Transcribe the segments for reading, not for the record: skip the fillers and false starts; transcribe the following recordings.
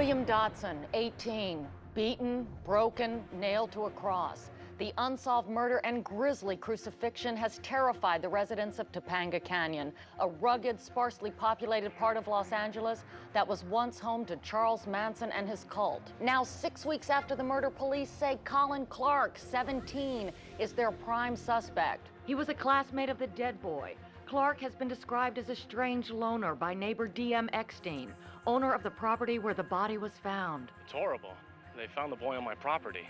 William Dodson, 18, beaten, broken, nailed to a cross. The unsolved murder and grisly crucifixion has terrified the residents of Topanga Canyon, a rugged, sparsely populated part of Los Angeles that was once home to Charles Manson and his cult. Now, 6 weeks after the murder, police say Colin Clark, 17, is their prime suspect. He was a classmate of the dead boy. Clark has been described as a strange loner by neighbor D.M. Eckstein, owner of the property where the body was found. It's horrible. They found the boy on my property.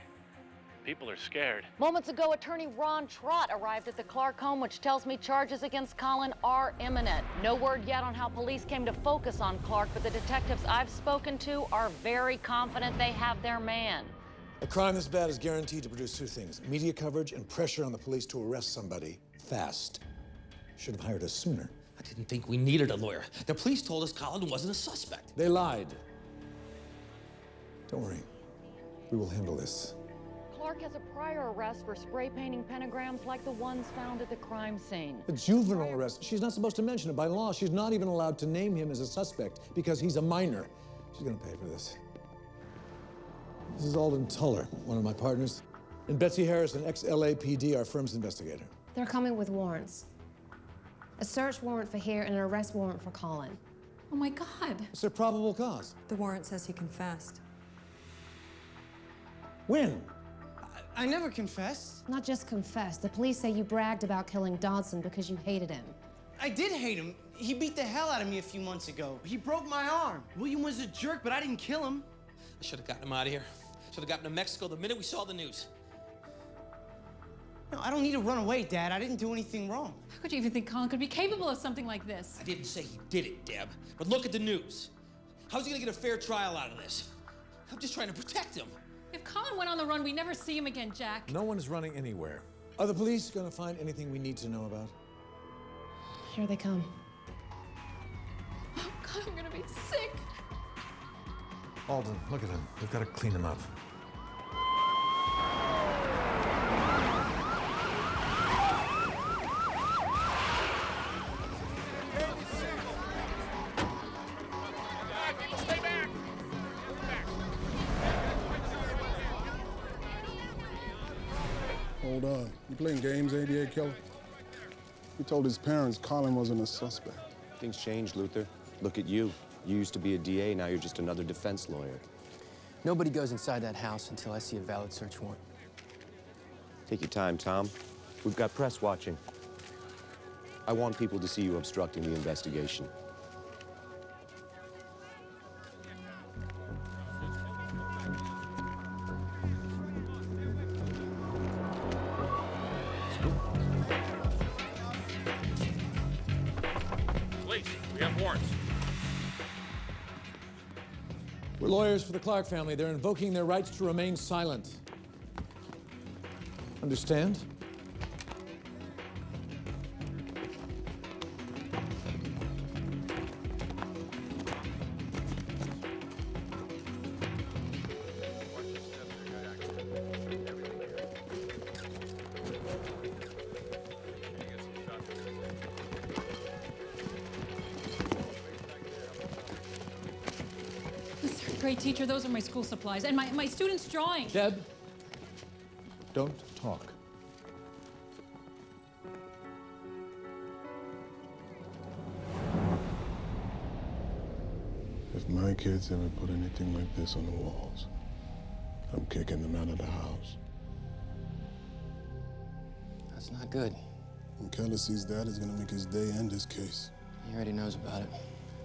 People are scared. Moments ago, attorney Ron Trott arrived at the Clark home, which tells me charges against Colin are imminent. No word yet on how police came to focus on Clark, but the detectives I've spoken to are very confident they have their man. A crime this bad is guaranteed to produce two things: media coverage and pressure on the police to arrest somebody fast. Should have hired us sooner. I didn't think we needed a lawyer. The police told us Colin wasn't a suspect. They lied. Don't worry. We will handle this. Clark has a prior arrest for spray painting pentagrams like the ones found at the crime scene. A juvenile arrest. She's not supposed to mention it. By law, she's not even allowed to name him as a suspect because he's a minor. She's gonna pay for this. This is Alden Tuller, one of my partners, and Betsy Harrison, ex-LAPD, our firm's investigator. They're coming with warrants. A search warrant for here and an arrest warrant for Colin. Oh my God. What's their probable cause? The warrant says he confessed. When? I never confessed. Not just confess. The police say you bragged about killing Dodson because you hated him. I did hate him. He beat the hell out of me a few months ago. He broke my arm. William was a jerk, but I didn't kill him. I should have gotten him out of here. Should have gotten to Mexico the minute we saw the news. No, I don't need to run away, Dad. I didn't do anything wrong. How could you even think Colin could be capable of something like this? I didn't say he did it, Deb. But look at the news. How's he gonna get a fair trial out of this? I'm just trying to protect him. If Colin went on the run, we'd never see him again, Jack. No one is running anywhere. Are the police gonna find anything we need to know about? Here they come. Oh God, I'm gonna be sick. Alden, look at him. We've got to clean him up. Hold on. You playing games, ADA killer? He told his parents Colin wasn't a suspect. Things changed, Luther. Look at you. You used to be a DA, now you're just another defense lawyer. Nobody goes inside that house until I see a valid search warrant. Take your time, Tom. We've got press watching. I want people to see you obstructing the investigation. Police, we have warrants. We're lawyers for the Clark family. They're invoking their rights to remain silent. Understand? Great teacher, those are my school supplies. And my students' drawings. Deb, don't talk. If my kids ever put anything like this on the walls, I'm kicking them out of the house. That's not good. When Keller sees that, it's gonna make his day end his case. He already knows about it.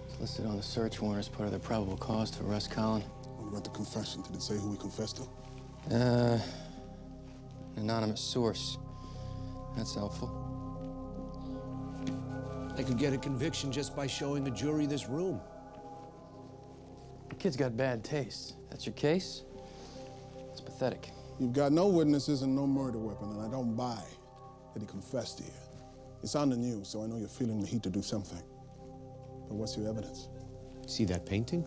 It's listed on the search warrant as part of the probable cause to arrest Colin. What about the confession? Did it say who he confessed to? An anonymous source. That's helpful. I could get a conviction just by showing the jury this room. The kid's got bad taste. That's your case? It's pathetic. You've got no witnesses and no murder weapon, and I don't buy that he confessed to you. It's on the news, so I know you're feeling the heat to do something. But what's your evidence? See that painting?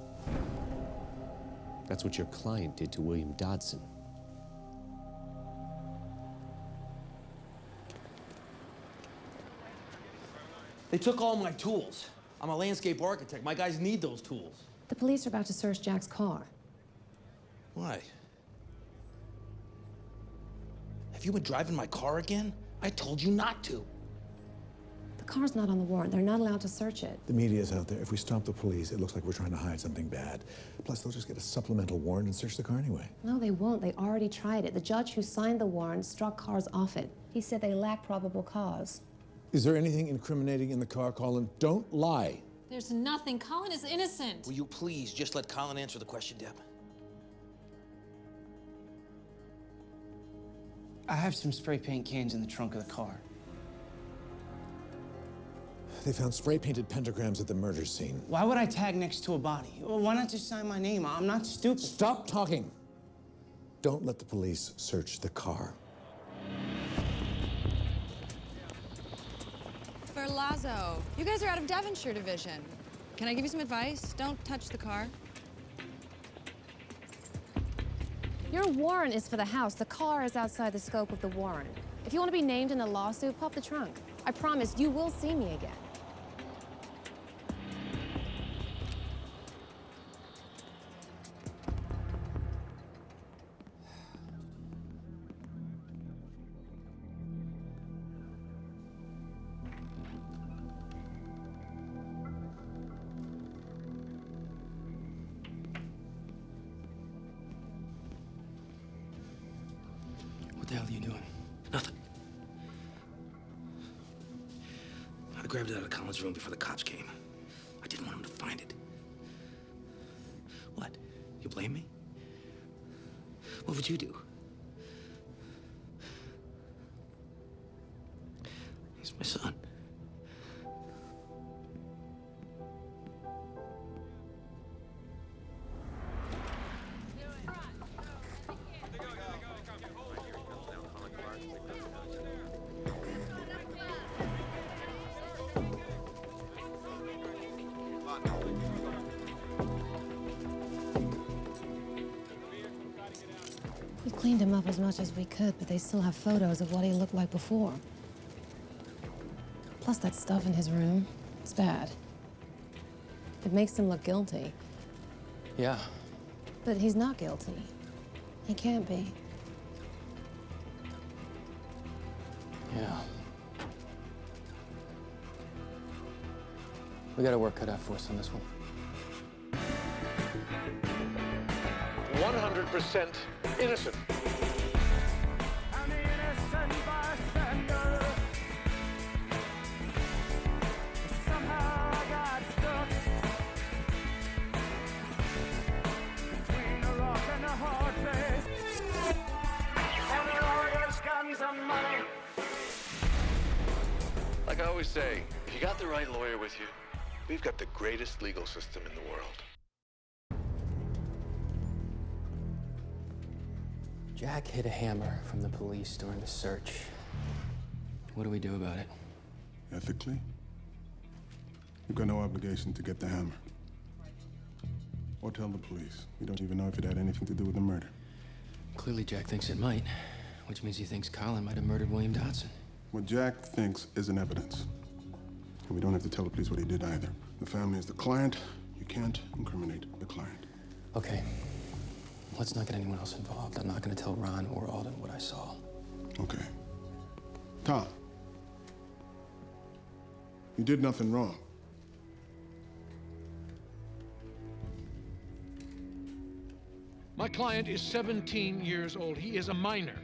That's what your client did to William Dodson. They took all my tools. I'm a landscape architect. My guys need those tools. The police are about to search Jack's car. Why? Have you been driving my car again? I told you not to. The car's not on the warrant. They're not allowed to search it. The media's out there. If we stop the police, it looks like we're trying to hide something bad. Plus, they'll just get a supplemental warrant and search the car anyway. No, they won't. They already tried it. The judge who signed the warrant struck cars off it. He said they lack probable cause. Is there anything incriminating in the car, Colin? Don't lie. There's nothing. Colin is innocent. Will you please just let Colin answer the question, Deb? I have some spray paint cans in the trunk of the car. They found spray-painted pentagrams at the murder scene. Why would I tag next to a body? Well, why not just sign my name? I'm not stupid. Stop talking. Don't let the police search the car. For Lazo, you guys are out of Devonshire Division. Can I give you some advice? Don't touch the car. Your warrant is for the house. The car is outside the scope of the warrant. If you want to be named in a lawsuit, pop the trunk. I promise you will see me again. What the hell are you doing? Nothing. I grabbed it out of Colin's room before the cops came. I didn't want him to find it. What? You blame me? What would you do? He's my son. We cleaned him up as much as we could, but they still have photos of what he looked like before. Plus that stuff in his room. It's bad. It makes him look guilty. Yeah. But he's not guilty. He can't be. Yeah. We got our work cut out for us on this one. 100% innocent. I'm innocent bystander. Somehow I got stuck between a rock and a hard place. And the lawyers, guns, and money. Like I always say, if you got the right lawyer with you, we've got the greatest legal system in the world. Jack hid a hammer from the police during the search. What do we do about it? Ethically, you've got no obligation to get the hammer. Or tell the police. We don't even know if it had anything to do with the murder. Clearly Jack thinks it might, which means he thinks Colin might have murdered William Dodson. What Jack thinks isn't evidence. And we don't have to tell the police what he did either. The family is the client. You can't incriminate the client. Okay. Let's not get anyone else involved. I'm not going to tell Ron or Alden what I saw. Okay. Tom, you did nothing wrong. My client is 17 years old. He is a minor.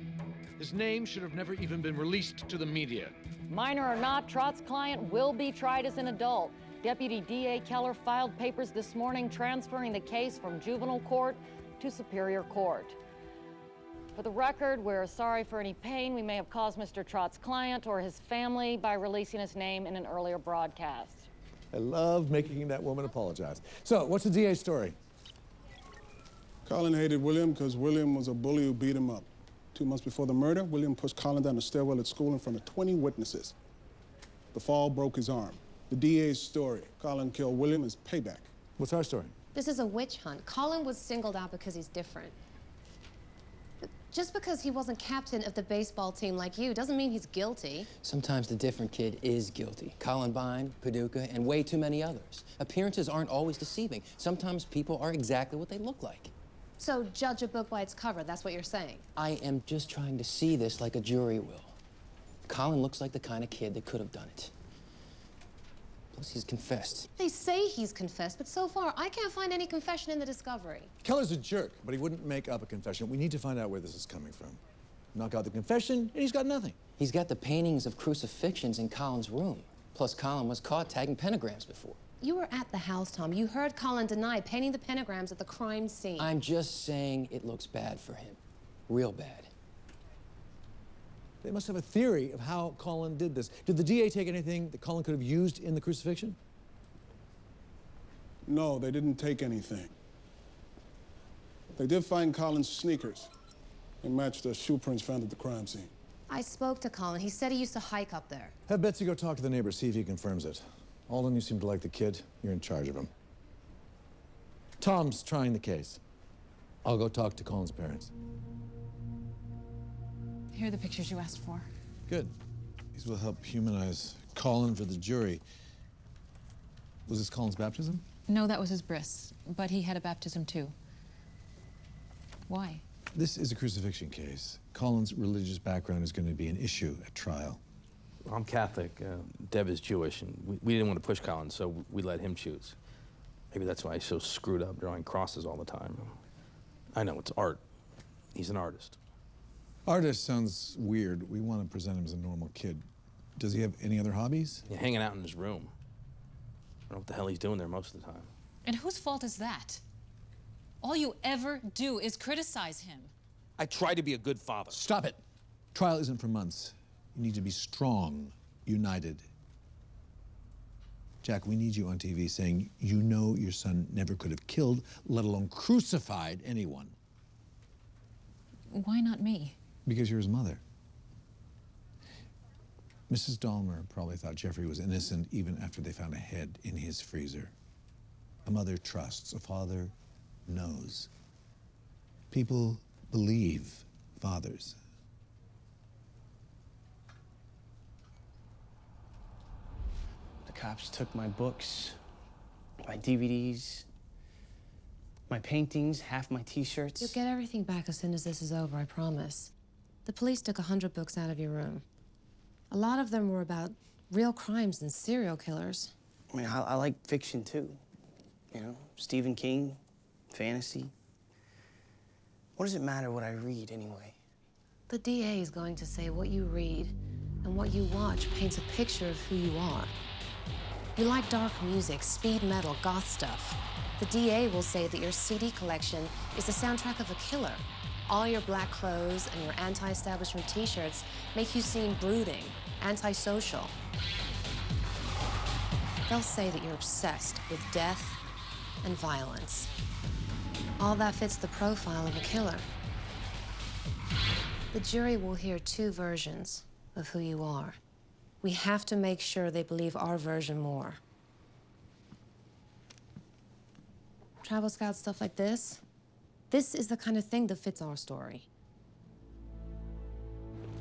His name should have never even been released to the media. Minor or not, Trott's client will be tried as an adult. Deputy DA Keller filed papers this morning transferring the case from juvenile court to Superior Court. For the record, we're sorry for any pain we may have caused Mr. Trott's client or his family by releasing his name in an earlier broadcast. I love making that woman apologize. So, what's the DA's story? Colin hated William because William was a bully who beat him up. 2 months before the murder, William pushed Colin down the stairwell at school in front of 20 witnesses. The fall broke his arm. The DA's story. Colin killed William as payback. What's our story? This is a witch hunt. Colin was singled out because he's different. Just because he wasn't captain of the baseball team like you doesn't mean he's guilty. Sometimes the different kid is guilty. Columbine, Paducah, and way too many others. Appearances aren't always deceiving. Sometimes people are exactly what they look like. So judge a book by its cover, that's what you're saying? I am just trying to see this like a jury will. Colin looks like the kind of kid that could have done it. Plus, he's confessed. They say he's confessed, but so far, I can't find any confession in the discovery. Keller's a jerk, but he wouldn't make up a confession. We need to find out where this is coming from. Knock out the confession, and he's got nothing. He's got the paintings of crucifixions in Colin's room. Plus, Colin was caught tagging pentagrams before. You were at the house, Tom. You heard Colin deny painting the pentagrams at the crime scene. I'm just saying it looks bad for him. Real bad. They must have a theory of how Colin did this. Did the DA take anything that Colin could have used in the crucifixion? No, they didn't take anything. They did find Colin's sneakers. They matched the shoe prints found at the crime scene. I spoke to Colin. He said he used to hike up there. Have Betsy go talk to the neighbor, see if he confirms it. Alden, you seem to like the kid. You're in charge of him. Tom's trying the case. I'll go talk to Colin's parents. Here are the pictures you asked for. Good. These will help humanize Colin for the jury. Was this Colin's baptism? No, that was his bris, but he had a baptism too. Why? This is a crucifixion case. Colin's religious background is going to be an issue at trial. I'm Catholic. Deb is Jewish, and we didn't want to push Colin, so we let him choose. Maybe that's why he's so screwed up drawing crosses all the time. I know, it's art. He's an artist. Artist sounds weird. We want to present him as a normal kid. Does he have any other hobbies? Yeah, hanging out in his room. I don't know what the hell he's doing there most of the time. And whose fault is that? All you ever do is criticize him. I try to be a good father. Stop it. Trial isn't for months. You need to be strong, united. Jack, we need you on TV saying you know your son never could have killed, let alone crucified anyone. Why not me? Because you're his mother. Mrs. Dahmer probably thought Jeffrey was innocent even after they found a head in his freezer. A mother trusts, a father knows. People believe fathers. The cops took my books, my DVDs, my paintings, half my t-shirts. You'll get everything back as soon as this is over, I promise. The police took 100 books out of your room. A lot of them were about real crimes and serial killers. I mean, I like fiction too. You know, Stephen King, fantasy. What does it matter what I read anyway? The DA is going to say what you read and what you watch paints a picture of who you are. You like dark music, speed metal, goth stuff. The DA will say that your CD collection is the soundtrack of a killer. All your black clothes and your anti-establishment t-shirts make you seem brooding, antisocial. They'll say that you're obsessed with death and violence. All that fits the profile of a killer. The jury will hear two versions of who you are. We have to make sure they believe our version more. Travel Scout stuff like this, this is the kind of thing that fits our story.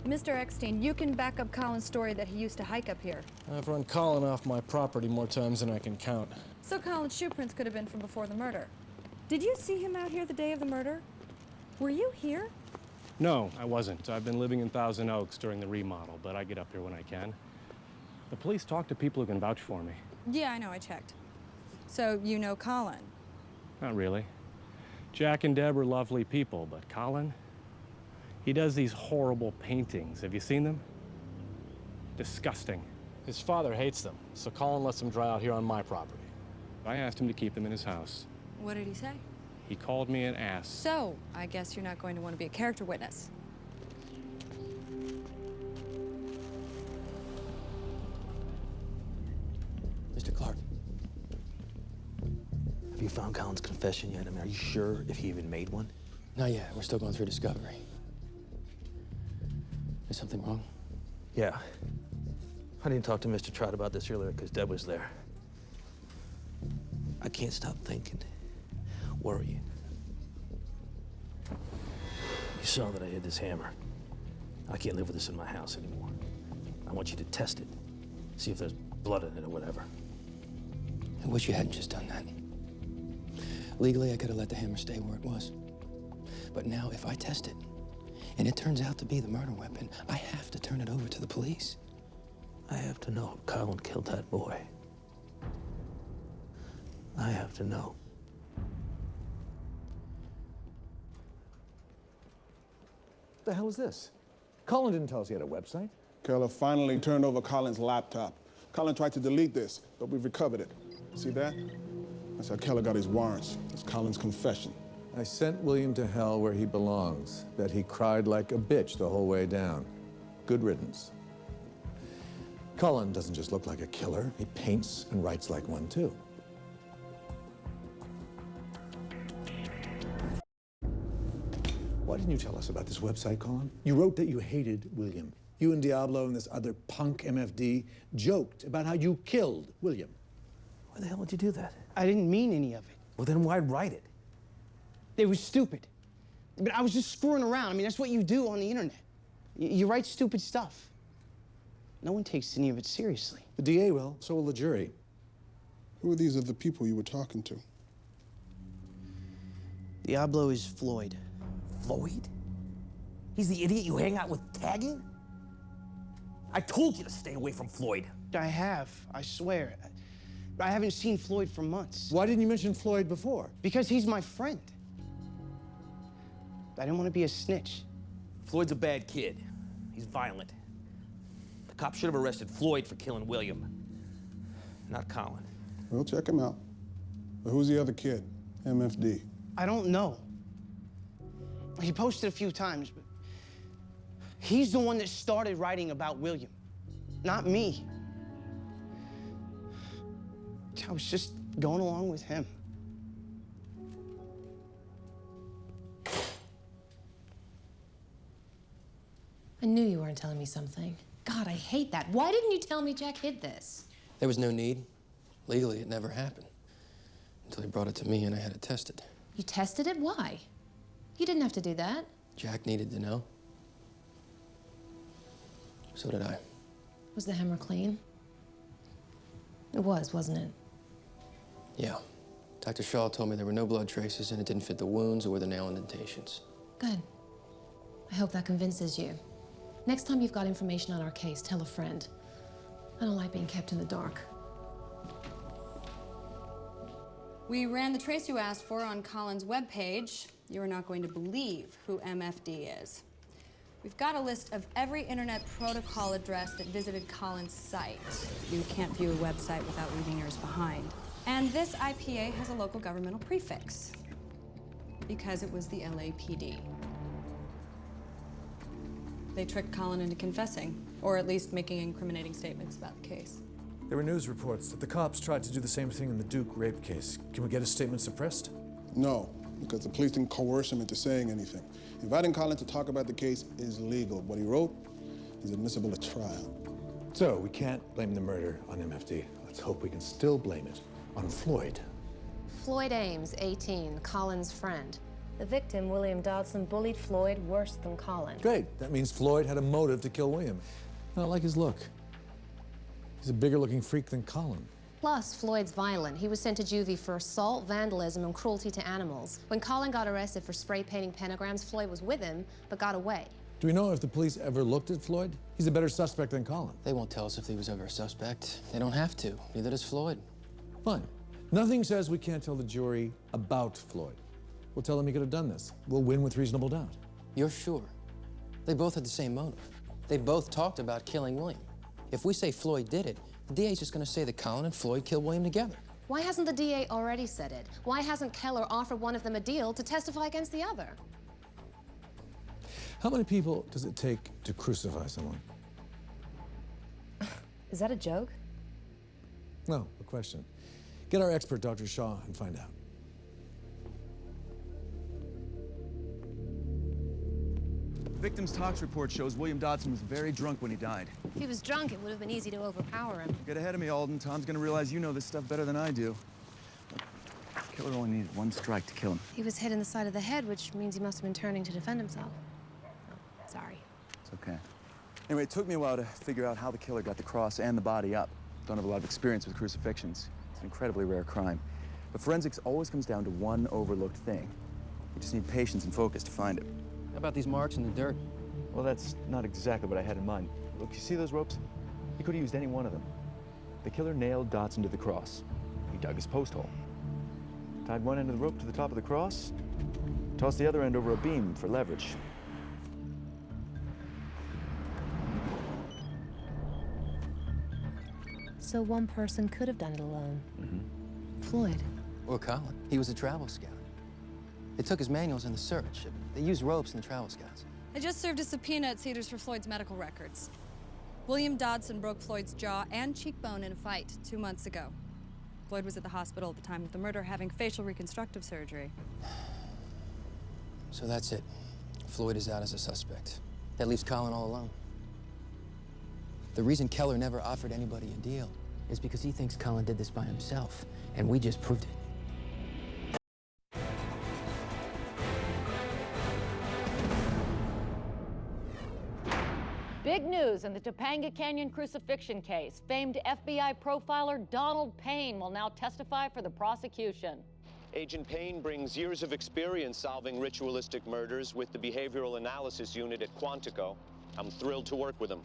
Mr. Eckstein, you can back up Colin's story that he used to hike up here. I've run Colin off my property more times than I can count. So Colin's shoe prints could have been from before the murder. Did you see him out here the day of the murder? Were you here? No, I wasn't. I've been living in Thousand Oaks during the remodel, but I get up here when I can. The police talk to people who can vouch for me. Yeah, I know, I checked. So you know Colin? Not really. Jack and Deb are lovely people, but Colin, he does these horrible paintings. Have you seen them? Disgusting. His father hates them, so Colin lets them dry out here on my property. I asked him to keep them in his house. What did he say? He called me an ass. So, I guess you're not going to want to be a character witness. Mr. Clark, have you found Colin's confession yet? I mean, are you sure if he even made one? Not yet. We're still going through discovery. Is something wrong? Yeah. I didn't talk to Mr. Trout about this earlier because Deb was there. I can't stop thinking, worrying. You saw that I hid this hammer. I can't live with this in my house anymore. I want you to test it. See if there's blood in it or whatever. I wish you hadn't just done that. Legally, I could have let the hammer stay where it was. But now, if I test it, and it turns out to be the murder weapon, I have to turn it over to the police. I have to know if Colin killed that boy. I have to know. What the hell is this? Colin didn't tell us he had a website. Keller finally turned over Colin's laptop. Colin tried to delete this, but we've recovered it. See that? That's how Keller got his warrants. It's Colin's confession. I sent William to hell where he belongs. Bet he cried like a bitch the whole way down. Good riddance. Colin doesn't just look like a killer. He paints and writes like one, too. Why didn't you tell us about this website, Colin? You wrote that you hated William. You and Diablo and this other punk MFD joked about how you killed William. Why the hell would you do that? I didn't mean any of it. Well, then why write it? It was stupid. But I was just screwing around. I mean, that's what you do on the internet. You write stupid stuff. No one takes any of it seriously. The DA will, so will the jury. Who are these other people you were talking to? Diablo is Floyd. Floyd? He's the idiot you hang out with tagging? I told you to stay away from Floyd. I have, I swear. I haven't seen Floyd for months. Why didn't you mention Floyd before? Because he's my friend. I didn't want to be a snitch. Floyd's a bad kid. He's violent. The cops should have arrested Floyd for killing William, not Colin. We'll check him out. But who's the other kid? MFD. I don't know. He posted a few times, but he's the one that started writing about William, not me. I was just going along with him. I knew you weren't telling me something. God, I hate that. Why didn't you tell me Jack hid this? There was no need. Legally, it never happened. Until he brought it to me and I had it tested. You tested it? Why? You didn't have to do that. Jack needed to know. So did I. Was the hammer clean? It was, wasn't it? Yeah. Dr. Shaw told me there were no blood traces and it didn't fit the wounds or the nail indentations. Good. I hope that convinces you. Next time you've got information on our case, tell a friend. I don't like being kept in the dark. We ran the trace you asked for on Colin's webpage. You are not going to believe who MFD is. We've got a list of every internet protocol address that visited Colin's site. You can't view a website without leaving yours behind. And this IPA has a local governmental prefix because it was the LAPD. They tricked Colin into confessing, or at least making incriminating statements about the case. There were news reports that the cops tried to do the same thing in the Duke rape case. Can we get his statement suppressed? No, because the police didn't coerce him into saying anything. Inviting Colin to talk about the case is legal. What he wrote is admissible at trial. So we can't blame the murder on MFD. Let's hope we can still blame it on Floyd. Floyd Ames, 18, Colin's friend. The victim, William Dodson, bullied Floyd worse than Colin. Great. That means Floyd had a motive to kill William. I don't like his look. He's a bigger looking freak than Colin. Plus, Floyd's violent. He was sent to juvie for assault, vandalism, and cruelty to animals. When Colin got arrested for spray painting pentagrams, Floyd was with him, but got away. Do we know if the police ever looked at Floyd? He's a better suspect than Colin. They won't tell us if he was ever a suspect. They don't have to. Neither does Floyd. Fine. Nothing says we can't tell the jury about Floyd. We'll tell them he could have done this. We'll win with reasonable doubt. You're sure? They both had the same motive. They both talked about killing William. If we say Floyd did it, the DA's just gonna say that Colin and Floyd killed William together. Why hasn't the DA already said it? Why hasn't Keller offered one of them a deal to testify against the other? How many people does it take to crucify someone? Is that a joke? No, a question. Get our expert, Dr. Shaw, and find out. The victim's tox report shows William Dodson was very drunk when he died. If he was drunk, it would have been easy to overpower him. Get ahead of me, Alden. Tom's gonna realize you know this stuff better than I do. Killer only needed one strike to kill him. He was hit in the side of the head, which means he must have been turning to defend himself. Sorry. It's okay. Anyway, it took me a while to figure out how the killer got the cross and the body up. Don't have a lot of experience with crucifixions. It's an incredibly rare crime. But forensics always comes down to one overlooked thing. You just need patience and focus to find it. How about these marks in the dirt? Well, that's not exactly what I had in mind. Look, you see those ropes? He could have used any one of them. The killer nailed Dotson to the cross. He dug his post hole. Tied one end of the rope to the top of the cross, tossed the other end over a beam for leverage. So one person could have done it alone. Floyd. Or Colin. He was a travel scout. They took his manuals in the search. They used ropes in the travel scouts. I just served a subpoena at Cedars for Floyd's medical records. William Dodson broke Floyd's jaw and cheekbone in a fight 2 months ago. Floyd was at the hospital at the time of the murder having facial reconstructive surgery. So that's it. Floyd is out as a suspect. That leaves Colin all alone. The reason Keller never offered anybody a deal is because he thinks Colin did this by himself, and we just proved it. Big news in the Topanga Canyon crucifixion case. Famed FBI profiler Donald Payne will now testify for the prosecution. Agent Payne brings years of experience solving ritualistic murders with the Behavioral Analysis Unit at Quantico. I'm thrilled to work with him.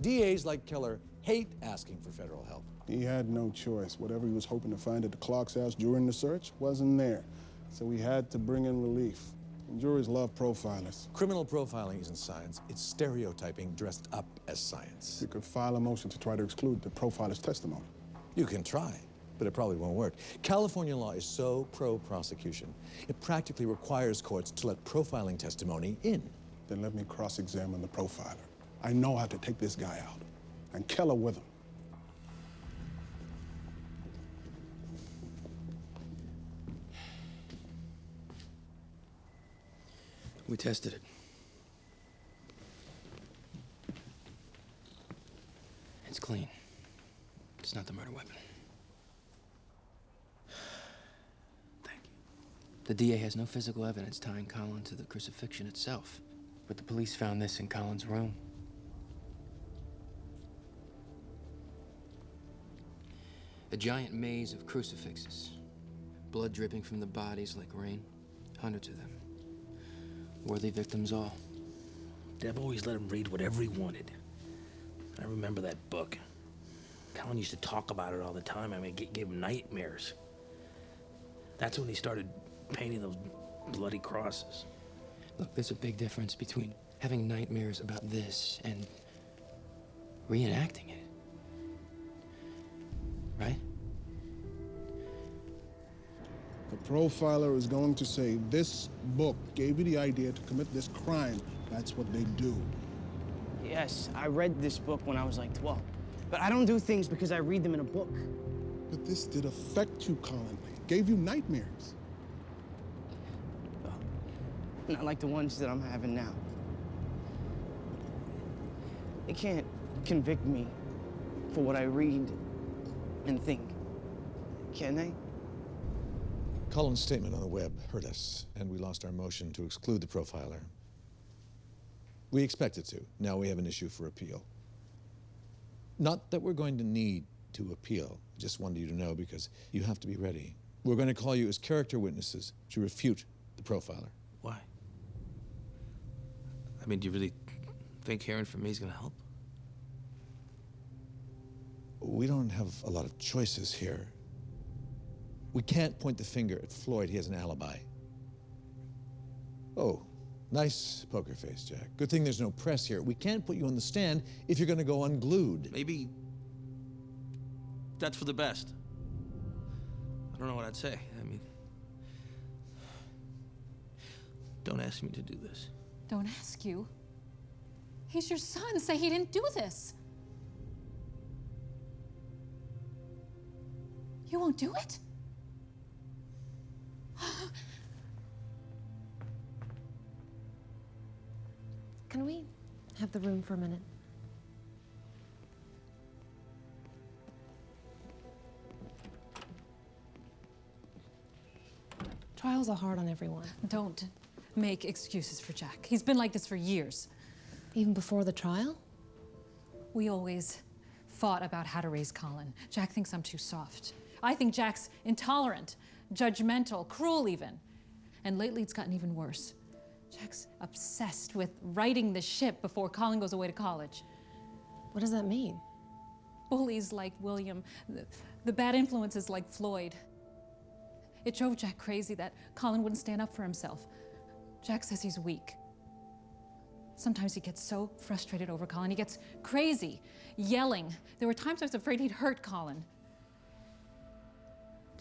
DAs like Keller hate asking for federal help. He had no choice. Whatever he was hoping to find at the Clark's house during the search wasn't there. So he had to bring in relief. And juries love profilers. Criminal profiling isn't science. It's stereotyping dressed up as science. You could file a motion to try to exclude the profiler's testimony. You can try, but it probably won't work. California law is so pro-prosecution, it practically requires courts to let profiling testimony in. Then let me cross-examine the profiler. I know how to take this guy out, and Keller with him. We tested it. It's clean. It's not the murder weapon. Thank you. The DA has no physical evidence tying Colin to the crucifixion itself, but the police found this in Colin's room. A giant maze of crucifixes, blood dripping from the bodies like rain, hundreds of them. Worthy victims all. Deb always let him read whatever he wanted. I remember that book. Colin used to talk about it all the time. I mean, it gave him nightmares. That's when he started painting those bloody crosses. Look, there's a big difference between having nightmares about this and reenacting it. Right? The profiler is going to say, this book gave you the idea to commit this crime. That's what they do. Yes, I read this book when I was like 12. But I don't do things because I read them in a book. But this did affect you, Colin. It gave you nightmares. Not like the ones that I'm having now. They can't convict me for what I read and think, can they? Colin's statement on the web hurt us, and we lost our motion to exclude the profiler. We expected to. Now we have an issue for appeal. Not that we're going to need to appeal. I just wanted you to know because you have to be ready. We're going to call you as character witnesses to refute the profiler. Why? I mean, do you really think hearing from me is going to help? We don't have a lot of choices here. We can't point the finger at Floyd. He has an alibi. Oh, nice poker face, Jack. Good thing there's no press here. We can't put you on the stand if you're going to go unglued. Maybe that's for the best. I don't know what I'd say. I mean, don't ask me to do this. Don't ask you. He's your son. Say he didn't do this. You won't do it? Can we have the room for a minute? Trials are hard on everyone. Don't make excuses for Jack. He's been like this for years. Even before the trial? We always fought about how to raise Colin. Jack thinks I'm too soft. I think Jack's intolerant, judgmental, cruel even. And lately it's gotten even worse. Jack's obsessed with righting the ship before Colin goes away to college. What does that mean? Bullies like William, the bad influences like Floyd. It drove Jack crazy that Colin wouldn't stand up for himself. Jack says he's weak. Sometimes he gets so frustrated over Colin, he gets crazy, yelling. There were times I was afraid he'd hurt Colin.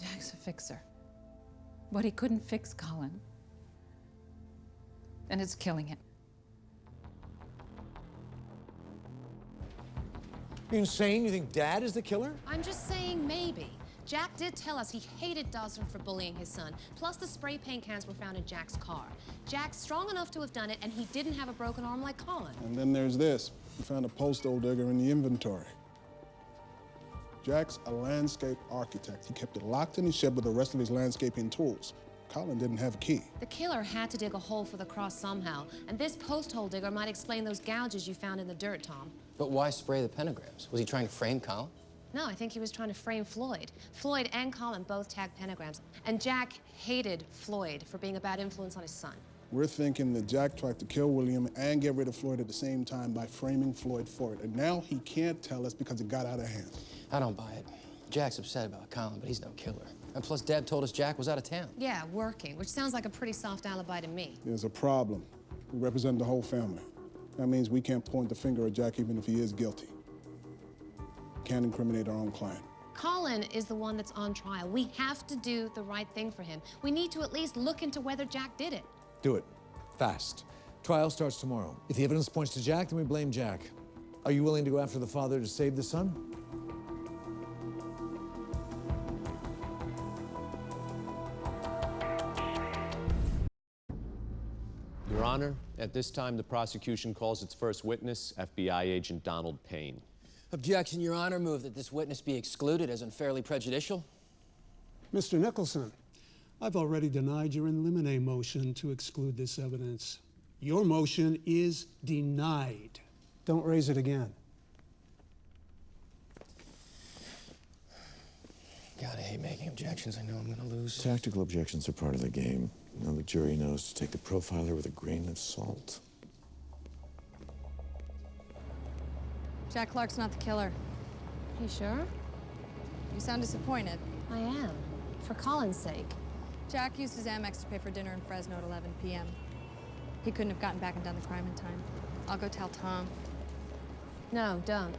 Jack's a fixer, but he couldn't fix Colin. And it's killing him. You insane? You think Dad is the killer? I'm just saying maybe. Jack did tell us he hated Dawson for bullying his son. Plus, the spray paint cans were found in Jack's car. Jack's strong enough to have done it, and he didn't have a broken arm like Colin. And then there's this. We found a posthole digger in the inventory. Jack's a landscape architect. He kept it locked in his shed with the rest of his landscaping tools. Colin didn't have a key. The killer had to dig a hole for the cross somehow, and this post-hole digger might explain those gouges you found in the dirt, Tom. But why spray the pentagrams? Was he trying to frame Colin? No, I think he was trying to frame Floyd. Floyd and Colin both tagged pentagrams, and Jack hated Floyd for being a bad influence on his son. We're thinking that Jack tried to kill William and get rid of Floyd at the same time by framing Floyd for it. And now he can't tell us because it got out of hand. I don't buy it. Jack's upset about Colin, but he's no killer. And plus, Deb told us Jack was out of town. Yeah, working, which sounds like a pretty soft alibi to me. There's a problem. We represent the whole family. That means we can't point the finger at Jack even if he is guilty. Can't incriminate our own client. Colin is the one that's on trial. We have to do the right thing for him. We need to at least look into whether Jack did it. Do it. Fast. Trial starts tomorrow. If the evidence points to Jack, then we blame Jack. Are you willing to go after the father to save the son? Your Honor, at this time, the prosecution calls its first witness, FBI agent Donald Payne. Objection, Your Honor. Move that this witness be excluded as unfairly prejudicial. Mr. Nicholson, I've already denied your in limine motion to exclude this evidence. Your motion is denied. Don't raise it again. God, I hate making objections. I know I'm gonna lose. Tactical objections are part of the game. Now the jury knows to take the profiler with a grain of salt. Jack Clark's not the killer. You sure? You sound disappointed. I am. For Colin's sake. Jack used his Amex to pay for dinner in Fresno at 11 p.m. He couldn't have gotten back and done the crime in time. I'll go tell Tom. No, don't.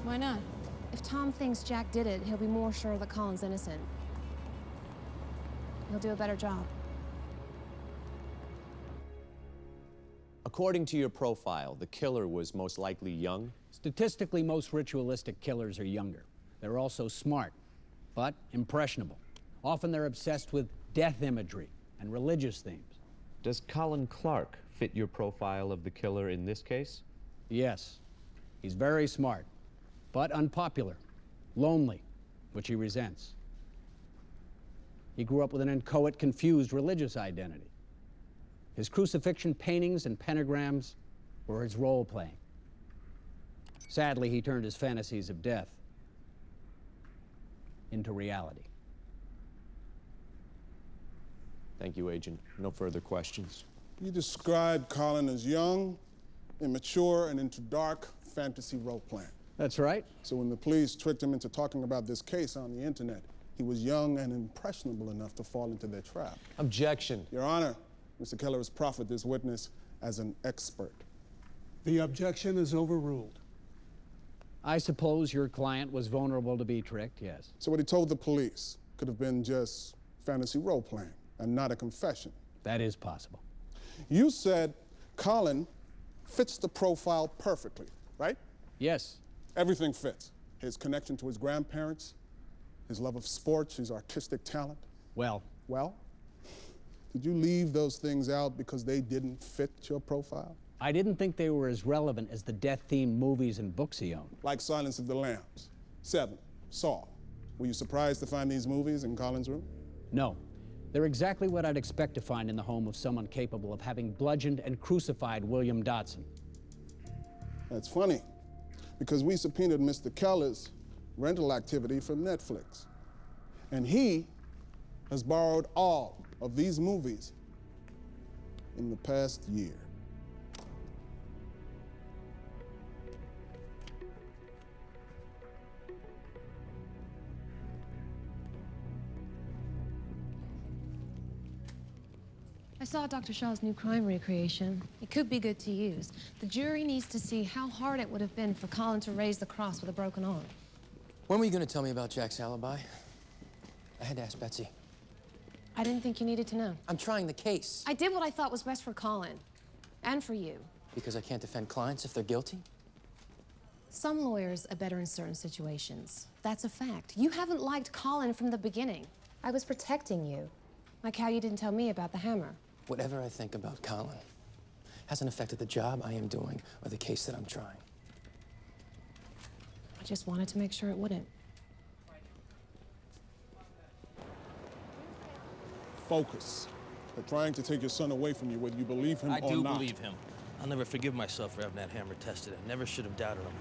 Why not? If Tom thinks Jack did it, he'll be more sure that Colin's innocent. He'll do a better job. According to your profile, the killer was most likely young. Statistically, most ritualistic killers are younger. They're also smart, but impressionable. Often they're obsessed with death imagery and religious themes. Does Colin Clark fit your profile of the killer in this case? Yes. He's very smart, but unpopular, lonely, which he resents. He grew up with an inchoate, confused religious identity. His crucifixion paintings and pentagrams were his role-playing. Sadly, he turned his fantasies of death into reality. Thank you, Agent. No further questions. You described Colin as young, immature, and into dark fantasy role-playing. That's right. So when the police tricked him into talking about this case on the internet, he was young and impressionable enough to fall into their trap. Objection. Your Honor, Mr. Keller has proffered this witness as an expert. The objection is overruled. I suppose your client was vulnerable to be tricked, yes. So what he told the police could have been just fantasy role-playing and not a confession. That is possible. You said Colin fits the profile perfectly, right? Yes. Everything fits. His connection to his grandparents, his love of sports, his artistic talent. Well? Did you leave those things out because they didn't fit your profile? I didn't think they were as relevant as the death-themed movies and books he owned. Like Silence of the Lambs, Seven, Saw. Were you surprised to find these movies in Colin's room? No. They're exactly what I'd expect to find in the home of someone capable of having bludgeoned and crucified William Dotson. That's funny, because we subpoenaed Mr. Keller's rental activity from Netflix. And he has borrowed all of these movies in the past year. I saw Dr. Shaw's new crime recreation. It could be good to use. The jury needs to see how hard it would have been for Colin to raise the cross with a broken arm. When were you going to tell me about Jack's alibi? I had to ask Betsy. I didn't think you needed to know. I'm trying the case. I did what I thought was best for Colin. And for you. Because I can't defend clients if they're guilty? Some lawyers are better in certain situations. That's a fact. You haven't liked Colin from the beginning. I was protecting you. Like how you didn't tell me about the hammer. Whatever I think about Colin hasn't affected the job I am doing or the case that I'm trying. I just wanted to make sure it wouldn't. Focus. They're trying to take your son away from you, whether you believe him or not. I do believe him. I'll never forgive myself for having that hammer tested. I never should have doubted him.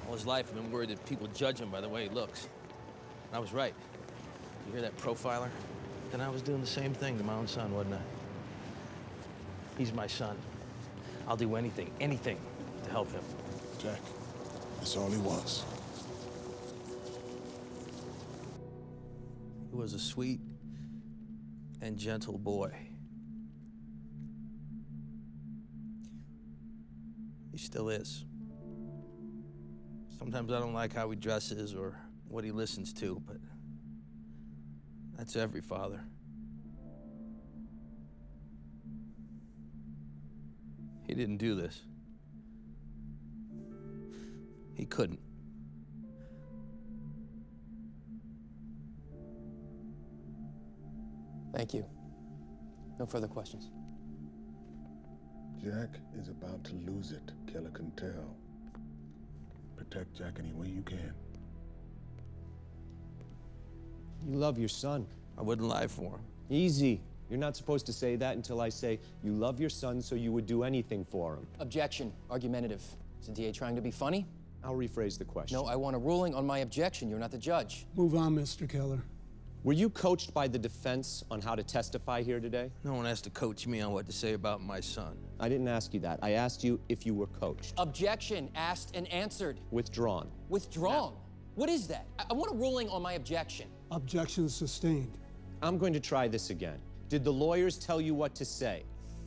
All his life, I've been worried that people judge him by the way he looks. And I was right. You hear that profiler? Then I was doing the same thing to my own son, wasn't I? He's my son. I'll do anything to help him. Jack, that's all he was. He was a sweet and gentle boy. He still is. Sometimes I don't like how he dresses or what he listens to, but that's every father. He didn't do this. He couldn't. Thank you. No further questions. Jack is about to lose it. Keller can tell. Protect Jack any way you can. You love your son. I wouldn't lie for him. Easy. You're not supposed to say that until I say you love your son, so you would do anything for him. Objection. Argumentative. Is the DA trying to be funny? I'll rephrase the question. No, I want a ruling on my objection. You're not the judge. Move on, Mr. Keller. Were you coached by the defense on how to testify here today? No one has to coach me on what to say about my son. I didn't ask you that. I asked you if you were coached. Objection. Asked and answered. Withdrawn. Withdrawn? What is that? I want a ruling on my objection. Objection sustained. I'm going to try this again. Did the lawyers tell you what to say?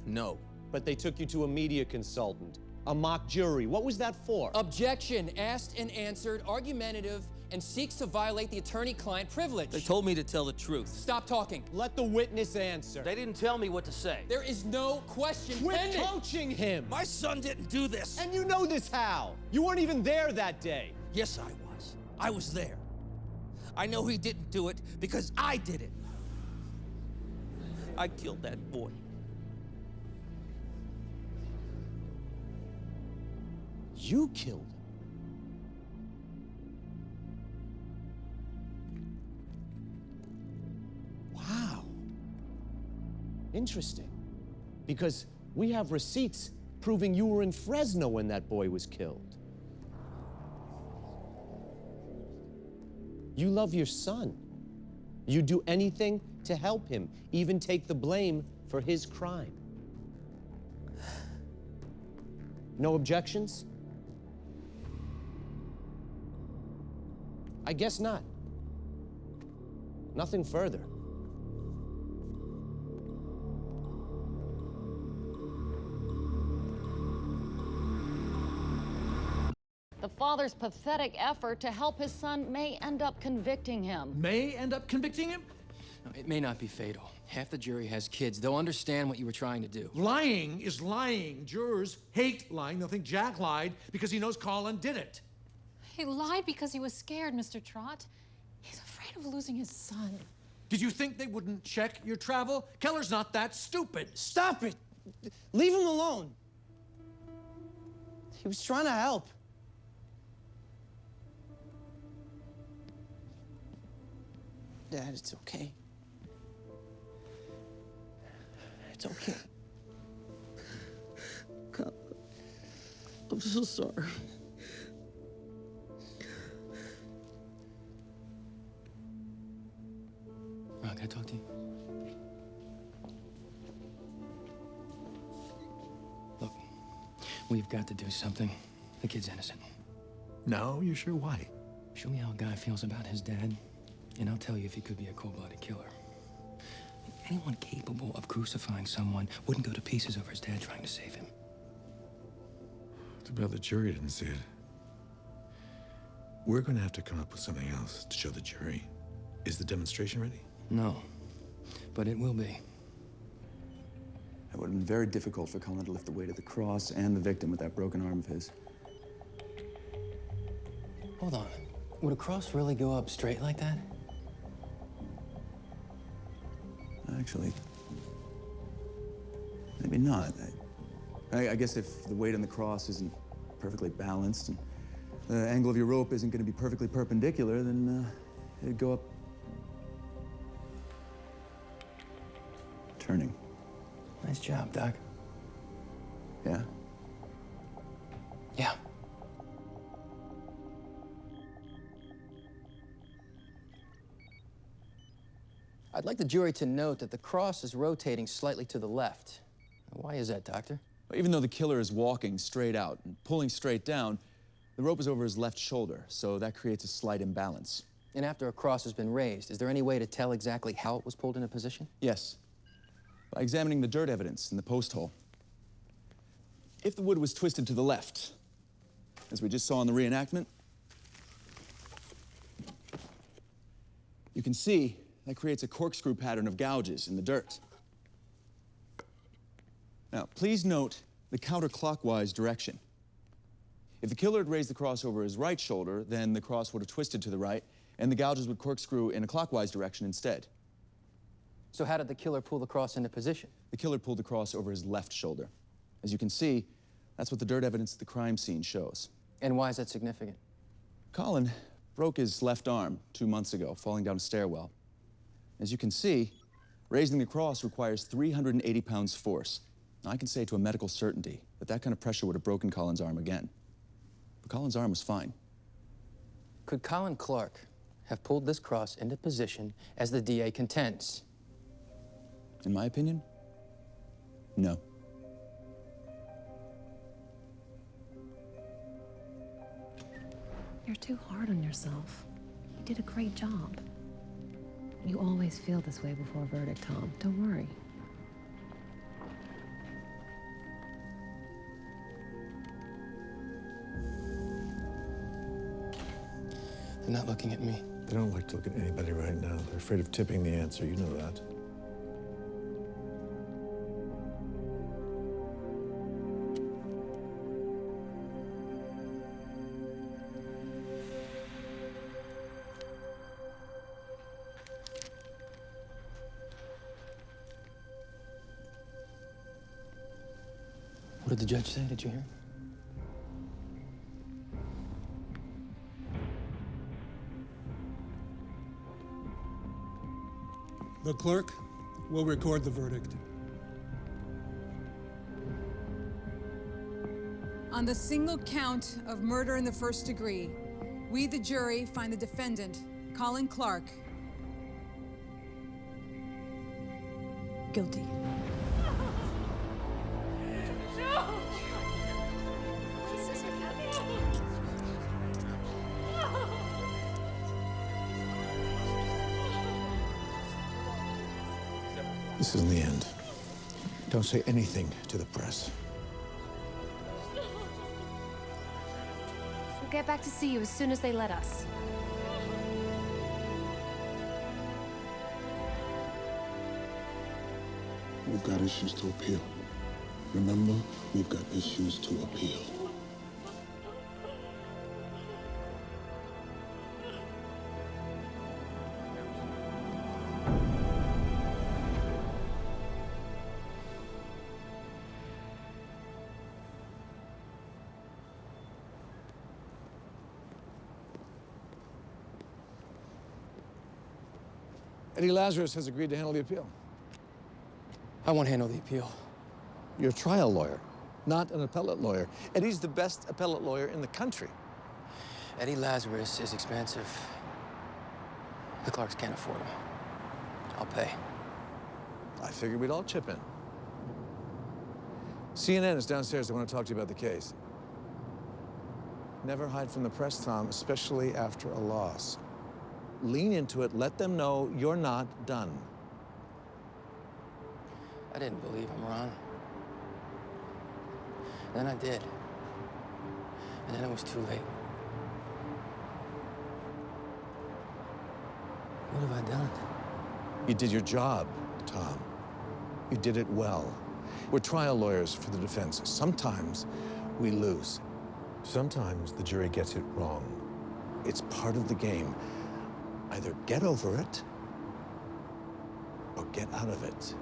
No. But they took you to a media consultant, a mock jury. What was that for? Objection. Asked and answered, argumentative, and seeks to violate the attorney-client privilege. They told me to tell the truth. Stop talking. Let the witness answer. They didn't tell me what to say. There is no question pending. Quit coaching him. My son didn't do this. And you know this how? You weren't even there that day. Yes, I was. I was there. I know he didn't do it because I did it. I killed that boy. You killed him? Wow. Interesting. Because we have receipts proving you were in Fresno when that boy was killed. You love your son. You'd do anything to help him, even take the blame for his crime. No objections? I guess not. Nothing further. The father's pathetic effort to help his son may end up convicting him. May end up convicting him? No, it may not be fatal. Half the jury has kids. They'll understand what you were trying to do. Lying is lying. Jurors hate lying. They'll think Jack lied because he knows Colin did it. He lied because he was scared, Mr. Trott. He's afraid of losing his son. Did you think they wouldn't check your travel? Keller's not that stupid. Stop it! Leave him alone. He was trying to help. Dad, it's okay. It's okay. God, I'm so sorry. Ron, can I talk to you? Look, we've got to do something. The kid's innocent. No, you sure? Why? Show me how a guy feels about his dad, and I'll tell you if he could be a cold-blooded killer. Anyone capable of crucifying someone wouldn't go to pieces over his dad trying to save him. Too bad the jury didn't see it. We're going to have to come up with something else to show the jury. Is the demonstration ready? No, but it will be. It would have been very difficult for Colin to lift the weight of the cross and the victim with that broken arm of his. Hold on. Would a cross really go up straight like that? Actually, maybe not. I guess if the weight on the cross isn't perfectly balanced and the angle of your rope isn't going to be perfectly perpendicular, then it'd go up turning. Nice job, Doc. Yeah? Yeah. I'd like the jury to note that the cross is rotating slightly to the left. Why is that, Doctor? Even though the killer is walking straight out and pulling straight down, the rope is over his left shoulder, so that creates a slight imbalance. And after a cross has been raised, is there any way to tell exactly how it was pulled into position? Yes. By examining the dirt evidence in the post hole. If the wood was twisted to the left, as we just saw in the reenactment, you can see that creates a corkscrew pattern of gouges in the dirt. Now, please note the counterclockwise direction. If the killer had raised the cross over his right shoulder, then the cross would have twisted to the right, and the gouges would corkscrew in a clockwise direction instead. So how did the killer pull the cross into position? The killer pulled the cross over his left shoulder. As you can see, that's what the dirt evidence at the crime scene shows. And why is that significant? Colin broke his left arm 2 months ago, falling down a stairwell. As you can see, raising the cross requires 380 pounds force. Now, I can say to a medical certainty that that kind of pressure would have broken Colin's arm again. But Colin's arm was fine. Could Colin Clark have pulled this cross into position as the DA contends? In my opinion, no. You're too hard on yourself. You did a great job. You always feel this way before a verdict, Tom. Don't worry. They're not looking at me. They don't like to look at anybody right now. They're afraid of tipping the answer. You know that. What did the judge say? Did you hear? The clerk will record the verdict. On the single count of murder in the first degree, we, the jury, find the defendant, Colin Clark, guilty. This isn't the end. Don't say anything to the press. We'll get back to see you as soon as they let us. We've got issues to appeal. Remember, we've got issues to appeal. Eddie Lazarus has agreed to handle the appeal. I won't handle the appeal. You're a trial lawyer, not an appellate lawyer. Eddie's the best appellate lawyer in the country. Eddie Lazarus is expensive. The Clarks can't afford him. I'll pay. I figured we'd all chip in. CNN is downstairs. I want to talk to you about the case. Never hide from the press, Tom, especially after a loss. Lean into it. Let them know you're not done. I didn't believe him, Ron. Then I did. And then it was too late. What have I done? You did your job, Tom. You did it well. We're trial lawyers for the defense. Sometimes we lose. Sometimes the jury gets it wrong. It's part of the game. Either get over it or get out of it.